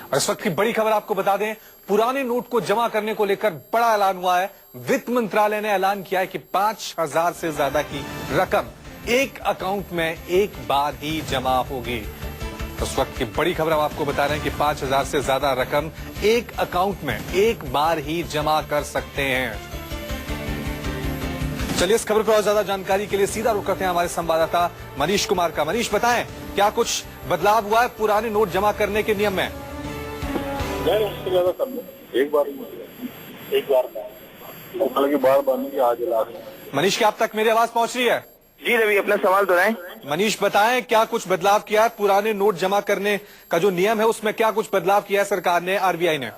और इस वक्त की बड़ी खबर आपको बता दें, पुराने नोट को जमा करने को लेकर बड़ा ऐलान हुआ है। वित्त मंत्रालय ने ऐलान किया है कि 5,000 से ज्यादा की रकम एक अकाउंट में एक बार ही जमा होगी। उस वक्त की बड़ी खबर हम आपको बता रहे हैं कि 5,000 से ज्यादा रकम एक अकाउंट में एक बार ही जमा कर सकते हैं। चलिए इस खबर पर और ज्यादा जानकारी के लिए सीधा रुख करते हैं हमारे संवाददाता मनीष कुमार का। मनीष, बताएं क्या कुछ बदलाव हुआ है पुराने नोट जमा करने के नियम में? उससे ज्यादा कर लो, एक बार नहीं, आज मनीष, क्या अब तक मेरी आवाज पहुंच रही है? जी रवि, अपना सवाल दोहराएं। मनीष, बताएं क्या कुछ बदलाव किया है पुराने नोट जमा करने का जो नियम है उसमें क्या कुछ बदलाव किया है सरकार ने, आरबीआई ने?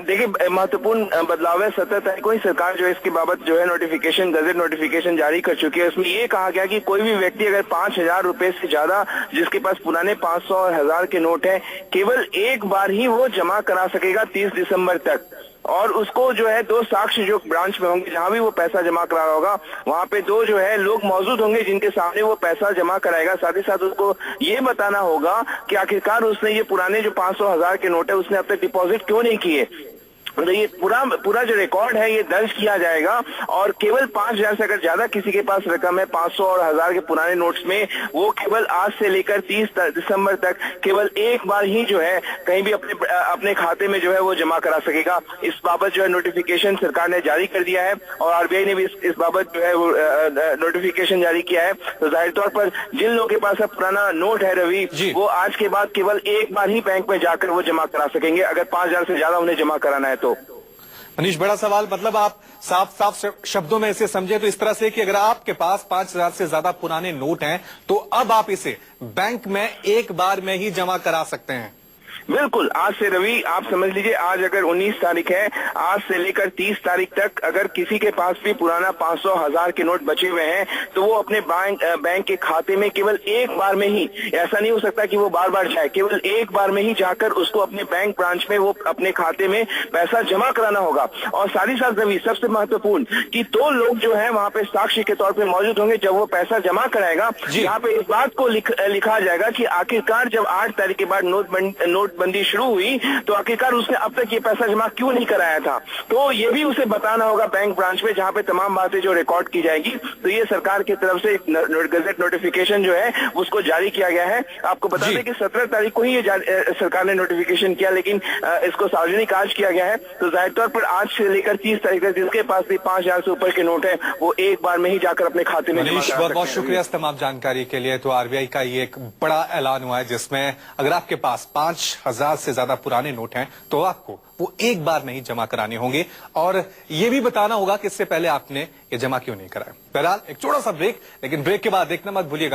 देखिए, महत्वपूर्ण बदलाव है। 17 तारीख को ही सरकार जो है इसके बाबत जो है नोटिफिकेशन, गजट नोटिफिकेशन जारी कर चुकी है। उसमें ये कहा गया कि कोई भी व्यक्ति अगर 5,000 रुपए से ज्यादा जिसके पास पुराने 500 और 1,000 के नोट हैं, केवल एक बार ही वो जमा करा सकेगा 30 दिसंबर तक। और उसको जो है 2 साक्ष्य जो ब्रांच में होंगे, जहां भी वो पैसा जमा करा रहा होगा वहां पे 2 जो है लोग मौजूद होंगे जिनके सामने वो पैसा जमा कराएगा। साथ ही साथ उसको ये बताना होगा कि आखिरकार उसने ये पुराने जो 500, 1,000 के नोट है उसने अब तक डिपॉजिट क्यों नहीं किए। तो ये पूरा जो रिकॉर्ड है ये दर्ज किया जाएगा। और केवल 5,000 से अगर ज्यादा किसी के पास रकम है 500 और 1,000 के पुराने नोट्स में, वो केवल आज से लेकर 30 दिसंबर तक केवल एक बार ही जो है कहीं भी अपने खाते में जो है वो जमा करा सकेगा। इस बाबत जो है नोटिफिकेशन सरकार ने जारी कर दिया है और आरबीआई ने भी इस बाबत जो है वो नोटिफिकेशन जारी किया है। तो जाहिर तौर पर जिन लोगों के पास अब पुराना नोट है रवि, वो आज के बाद केवल एक बार ही बैंक में जाकर वो जमा करा सकेंगे अगर 5,000 से ज्यादा उन्हें जमा कराना है। तो मनीष, बड़ा सवाल, मतलब आप साफ शब्दों में इसे समझे तो इस तरह से कि अगर आपके पास 5,000 से ज्यादा पुराने नोट हैं तो अब आप इसे बैंक में एक बार में ही जमा करा सकते हैं। बिल्कुल, आज से रवि आप समझ लीजिए, आज अगर 19 तारीख है, आज से लेकर 30 तारीख तक अगर किसी के पास भी पुराना 500, 1,000 के नोट बचे हुए हैं तो वो अपने बैंक के खाते में केवल एक बार में ही, ऐसा नहीं हो सकता कि वो बार बार जाए, केवल एक बार में ही जाकर उसको अपने बैंक ब्रांच में वो अपने खाते में पैसा जमा कराना होगा। और साथ ही साथ रवि, सबसे महत्वपूर्ण कि 2 लोग जो है वहां पे साक्षी के तौर पर मौजूद होंगे जब वो पैसा जमा कराएगा। यहाँ पे इस बात को लिखा जाएगा कि आखिरकार जब 8 तारीख के बाद नोटबंदी शुरू हुई तो आखिरकार उसने अब तक ये पैसा जमा क्यों नहीं कराया था। तो ये भी उसे बताना होगा बैंक ब्रांच में, जहां पे तमाम बातें जो रिकॉर्ड की जाएगी। तो ये सरकार की तरफ से एक गजट नोटिफिकेशन जो है उसको जारी किया गया है। आपको बता दें कि 17 तारीख को ही ये सरकार ने नोटिफिकेशन किया, लेकिन इसको सार्वजनिक आज किया गया है। तो जाहिर तौर पर आज से लेकर 30 तारीख तक जिसके पास भी 5,000 से ऊपर के नोट है वो एक बार में ही जाकर अपने खाते में जमा करा सकते हैं। बहुत शुक्रिया इस तमाम जानकारी के लिए। तो आरबीआई का ये एक बड़ा ऐलान हुआ है जिसमें अगर आपके पास 5,000 से ज्यादा पुराने नोट हैं तो आपको वो एक बार में ही जमा कराने होंगे और ये भी बताना होगा कि इससे पहले आपने ये जमा क्यों नहीं कराया। बहरहाल एक छोटा सा ब्रेक, लेकिन ब्रेक के बाद देखना मत भूलिएगा।